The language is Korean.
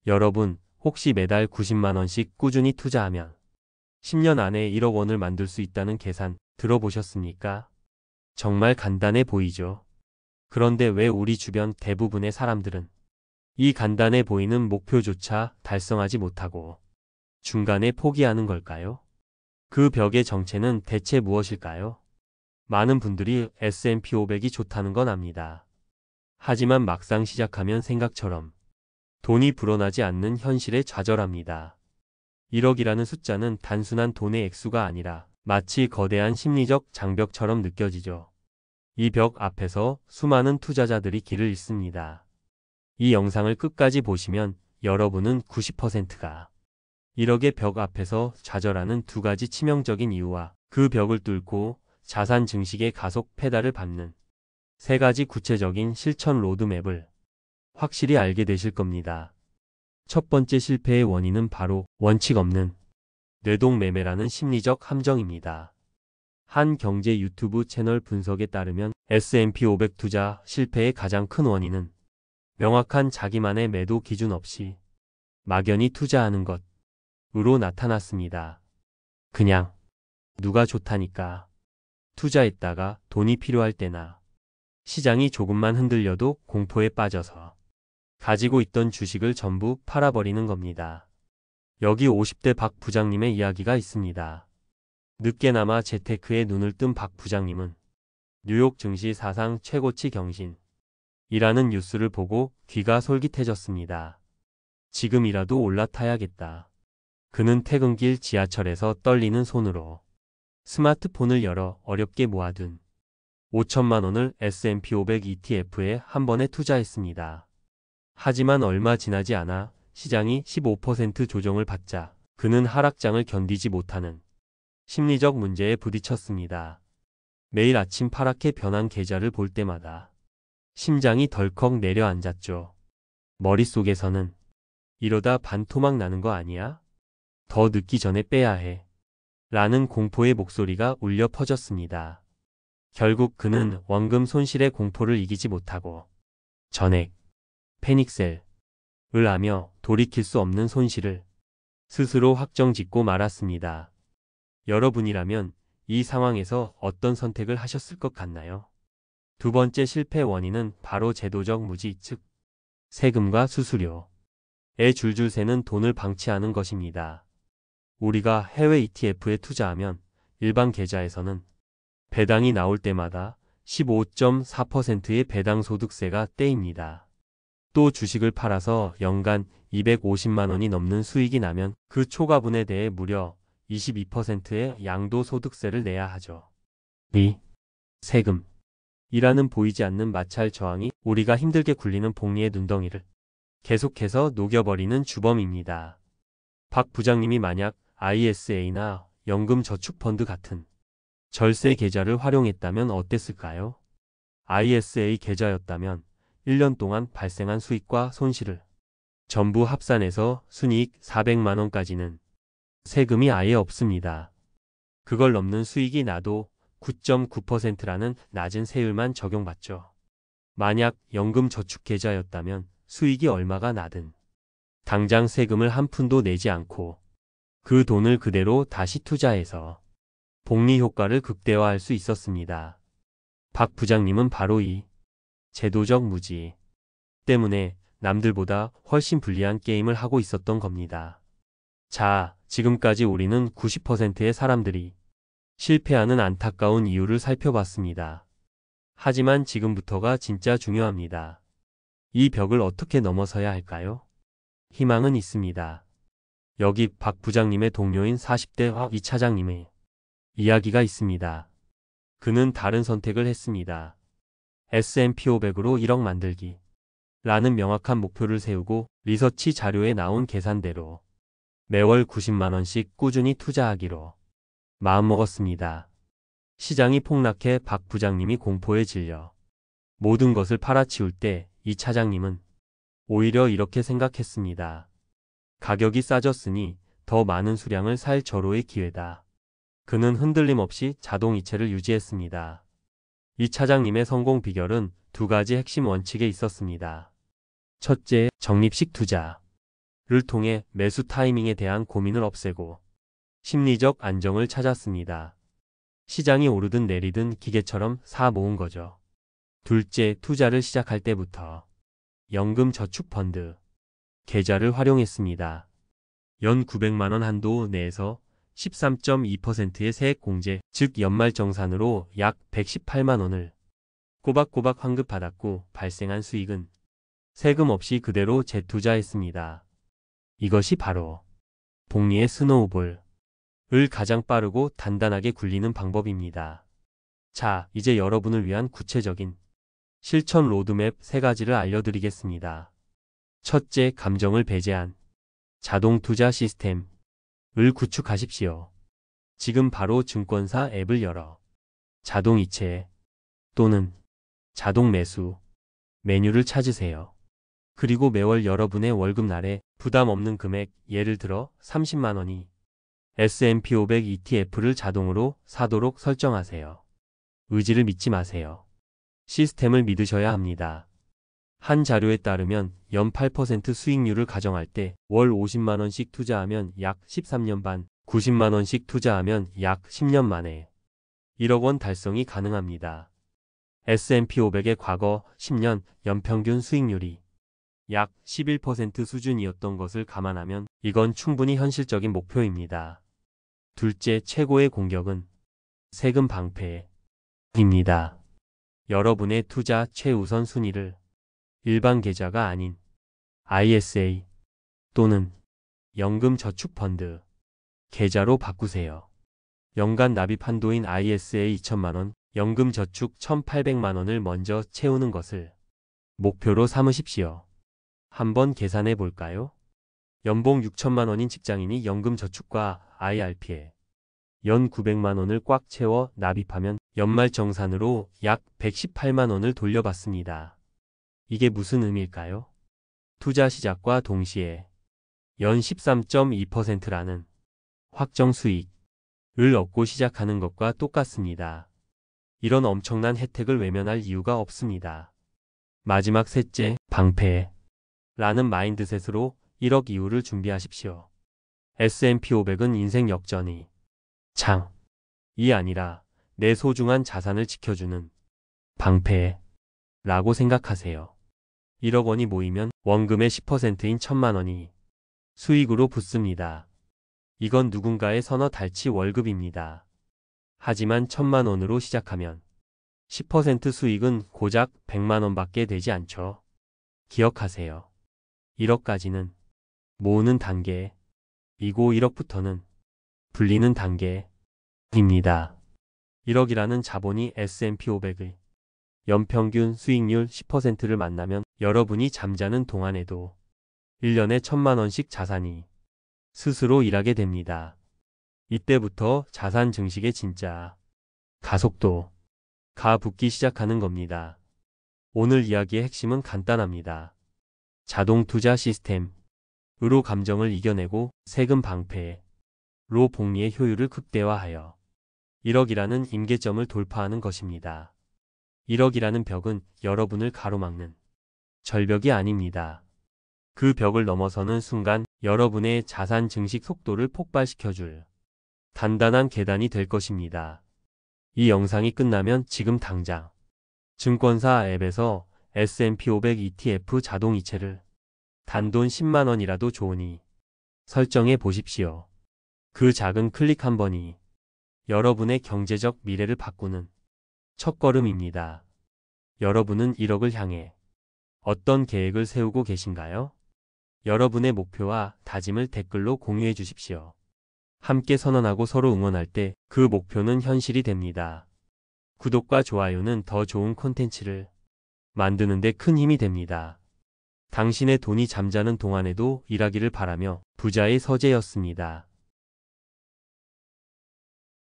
여러분, 혹시 매달 90만 원씩 꾸준히 투자하면 10년 안에 1억 원을 만들 수 있다는 계산 들어보셨습니까? 정말 간단해 보이죠? 그런데 왜 우리 주변 대부분의 사람들은 이 간단해 보이는 목표조차 달성하지 못하고 중간에 포기하는 걸까요? 그 벽의 정체는 대체 무엇일까요? 많은 분들이 S&P 500이 좋다는 건 압니다. 하지만 막상 시작하면 생각처럼 돈이 불어나지 않는 현실에 좌절합니다. 1억이라는 숫자는 단순한 돈의 액수가 아니라 마치 거대한 심리적 장벽처럼 느껴지죠. 이 벽 앞에서 수많은 투자자들이 길을 잃습니다. 이 영상을 끝까지 보시면 여러분은 90%가 1억의 벽 앞에서 좌절하는 두 가지 치명적인 이유와 그 벽을 뚫고 자산 증식의 가속 페달을 밟는 세 가지 구체적인 실천 로드맵을 확실히 알게 되실 겁니다. 첫 번째 실패의 원인은 바로 원칙 없는 뇌동매매라는 심리적 함정입니다. 한 경제 유튜브 채널 분석에 따르면 S&P 500 투자 실패의 가장 큰 원인은 명확한 자기만의 매도 기준 없이 막연히 투자하는 것으로 나타났습니다. 그냥 누가 좋다니까 투자했다가 돈이 필요할 때나 시장이 조금만 흔들려도 공포에 빠져서 가지고 있던 주식을 전부 팔아버리는 겁니다. 여기 50대 박 부장님의 이야기가 있습니다. 늦게나마 재테크에 눈을 뜬 박 부장님은 뉴욕 증시 사상 최고치 경신이라는 뉴스를 보고 귀가 솔깃해졌습니다. 지금이라도 올라타야겠다. 그는 퇴근길 지하철에서 떨리는 손으로 스마트폰을 열어 어렵게 모아둔 5천만 원을 S&P 500 ETF에 한 번에 투자했습니다. 하지만 얼마 지나지 않아 시장이 15% 조정을 받자 그는 하락장을 견디지 못하는 심리적 문제에 부딪혔습니다. 매일 아침 파랗게 변한 계좌를 볼 때마다 심장이 덜컥 내려앉았죠. 머릿속에서는 이러다 반토막 나는 거 아니야? 더 늦기 전에 빼야 해. 라는 공포의 목소리가 울려 퍼졌습니다. 결국 그는 원금 손실의 공포를 이기지 못하고 전액 패닉셀을 하며 돌이킬 수 없는 손실을 스스로 확정짓고 말았습니다. 여러분이라면 이 상황에서 어떤 선택을 하셨을 것 같나요? 두 번째 실패 원인은 바로 제도적 무지, 즉 세금과 수수료에 줄줄 새는 돈을 방치하는 것입니다. 우리가 해외 ETF에 투자하면 일반 계좌에서는 배당이 나올 때마다 15.4%의 배당 소득세가 떼입니다. 또 주식을 팔아서 연간 250만 원이 넘는 수익이 나면 그 초과분에 대해 무려 22%의 양도소득세를 내야 하죠. 이 세금이라는 보이지 않는 마찰 저항이 우리가 힘들게 굴리는 복리의 눈덩이를 계속해서 녹여버리는 주범입니다. 박 부장님이 만약 ISA나 연금저축펀드 같은 절세 계좌를 활용했다면 어땠을까요? ISA 계좌였다면 1년 동안 발생한 수익과 손실을 전부 합산해서 순이익 400만 원까지는 세금이 아예 없습니다. 그걸 넘는 수익이 나도 9.9%라는 낮은 세율만 적용받죠. 만약 연금저축계좌였다면 수익이 얼마가 나든 당장 세금을 한 푼도 내지 않고 그 돈을 그대로 다시 투자해서 복리 효과를 극대화할 수 있었습니다. 박 부장님은 바로 이 제도적 무지 때문에 남들보다 훨씬 불리한 게임을 하고 있었던 겁니다. 자, 지금까지 우리는 90%의 사람들이 실패하는 안타까운 이유를 살펴봤습니다. 하지만 지금부터가 진짜 중요합니다. 이 벽을 어떻게 넘어서야 할까요? 희망은 있습니다. 여기 박 부장님의 동료인 40대 이 차장님의 이야기가 있습니다. 그는 다른 선택을 했습니다. S&P 500으로 1억 만들기 라는 명확한 목표를 세우고 리서치 자료에 나온 계산대로 매월 90만 원씩 꾸준히 투자하기로 마음먹었습니다. 시장이 폭락해 박 부장님이 공포에 질려 모든 것을 팔아치울 때 이 차장님은 오히려 이렇게 생각했습니다. 가격이 싸졌으니 더 많은 수량을 살 절호의 기회다. 그는 흔들림 없이 자동이체를 유지했습니다. 이 차장님의 성공 비결은 두 가지 핵심 원칙에 있었습니다. 첫째, 적립식 투자. 통해 매수 타이밍에 대한 고민을 없애고 심리적 안정을 찾았습니다. 시장이 오르든 내리든 기계처럼 사 모은 거죠. 둘째, 투자를 시작할 때부터 연금저축펀드 계좌를 활용했습니다. 연 900만 원 한도 내에서 13.2%의 세액공제, 즉 연말정산으로 약 118만 원을 꼬박꼬박 환급받았고 발생한 수익은 세금 없이 그대로 재투자했습니다. 이것이 바로 복리의 스노우볼을 가장 빠르고 단단하게 굴리는 방법입니다. 자, 이제 여러분을 위한 구체적인 실천 로드맵 3가지를 알려드리겠습니다. 첫째, 감정을 배제한 자동 투자 시스템을 구축하십시오. 지금 바로 증권사 앱을 열어 자동 이체 또는 자동 매수 메뉴를 찾으세요. 그리고 매월 여러분의 월급날에 부담 없는 금액, 예를 들어 30만 원이 S&P 500 ETF를 자동으로 사도록 설정하세요. 의지를 믿지 마세요. 시스템을 믿으셔야 합니다. 한 자료에 따르면 연 8% 수익률을 가정할 때 월 50만 원씩 투자하면 약 13년 반, 90만 원씩 투자하면 약 10년 만에 1억 원 달성이 가능합니다. S&P 500의 과거 10년 연평균 수익률이 약 11% 수준이었던 것을 감안하면 이건 충분히 현실적인 목표입니다. 둘째, 최고의 공격은 세금 방패입니다. 여러분의 투자 최우선 순위를 일반 계좌가 아닌 ISA 또는 연금저축펀드 계좌로 바꾸세요. 연간 납입 한도인 ISA 2천만 원, 연금저축 1,800만 원을 먼저 채우는 것을 목표로 삼으십시오. 한번 계산해 볼까요? 연봉 6천만 원인 직장인이 연금저축과 IRP에 연 900만 원을 꽉 채워 납입하면 연말정산으로 약 118만 원을 돌려받습니다. 이게 무슨 의미일까요? 투자 시작과 동시에 연 13.2%라는 확정 수익을 얻고 시작하는 것과 똑같습니다. 이런 엄청난 혜택을 외면할 이유가 없습니다. 마지막 셋째, 방패라는 마인드셋으로 1억 이후를 준비하십시오. S&P 500은 인생 역전이 창이 아니라 내 소중한 자산을 지켜주는 방패라고 생각하세요. 1억 원이 모이면 원금의 10%인 1,000만 원이 수익으로 붙습니다. 이건 누군가의 서너 달치 월급입니다. 하지만 1,000만 원으로 시작하면 10% 수익은 고작 100만 원밖에 되지 않죠. 기억하세요. 1억까지는 모으는 단계이고 1억부터는 불리는 단계입니다. 1억이라는 자본이 S&P 500의 연평균 수익률 10%를 만나면 여러분이 잠자는 동안에도 1년에 1,000만 원씩 자산이 스스로 일하게 됩니다. 이때부터 자산 증식의 진짜 가속도가 붙기 시작하는 겁니다. 오늘 이야기의 핵심은 간단합니다. 자동 투자 시스템으로 감정을 이겨내고 세금 방패로 복리의 효율을 극대화하여 1억이라는 임계점을 돌파하는 것입니다. 1억이라는 벽은 여러분을 가로막는 절벽이 아닙니다. 그 벽을 넘어서는 순간 여러분의 자산 증식 속도를 폭발시켜줄 단단한 계단이 될 것입니다. 이 영상이 끝나면 지금 당장 증권사 앱에서 S&P 500 ETF 자동 이체를 단돈 10만 원이라도 좋으니 설정해 보십시오. 그 작은 클릭 한 번이 여러분의 경제적 미래를 바꾸는 첫걸음입니다. 여러분은 1억을 향해 어떤 계획을 세우고 계신가요? 여러분의 목표와 다짐을 댓글로 공유해 주십시오. 함께 선언하고 서로 응원할 때 그 목표는 현실이 됩니다. 구독과 좋아요는 더 좋은 콘텐츠를 만드는 데 큰 힘이 됩니다. 당신의 돈이 잠자는 동안에도 일하기를 바라며 부자의 서재였습니다.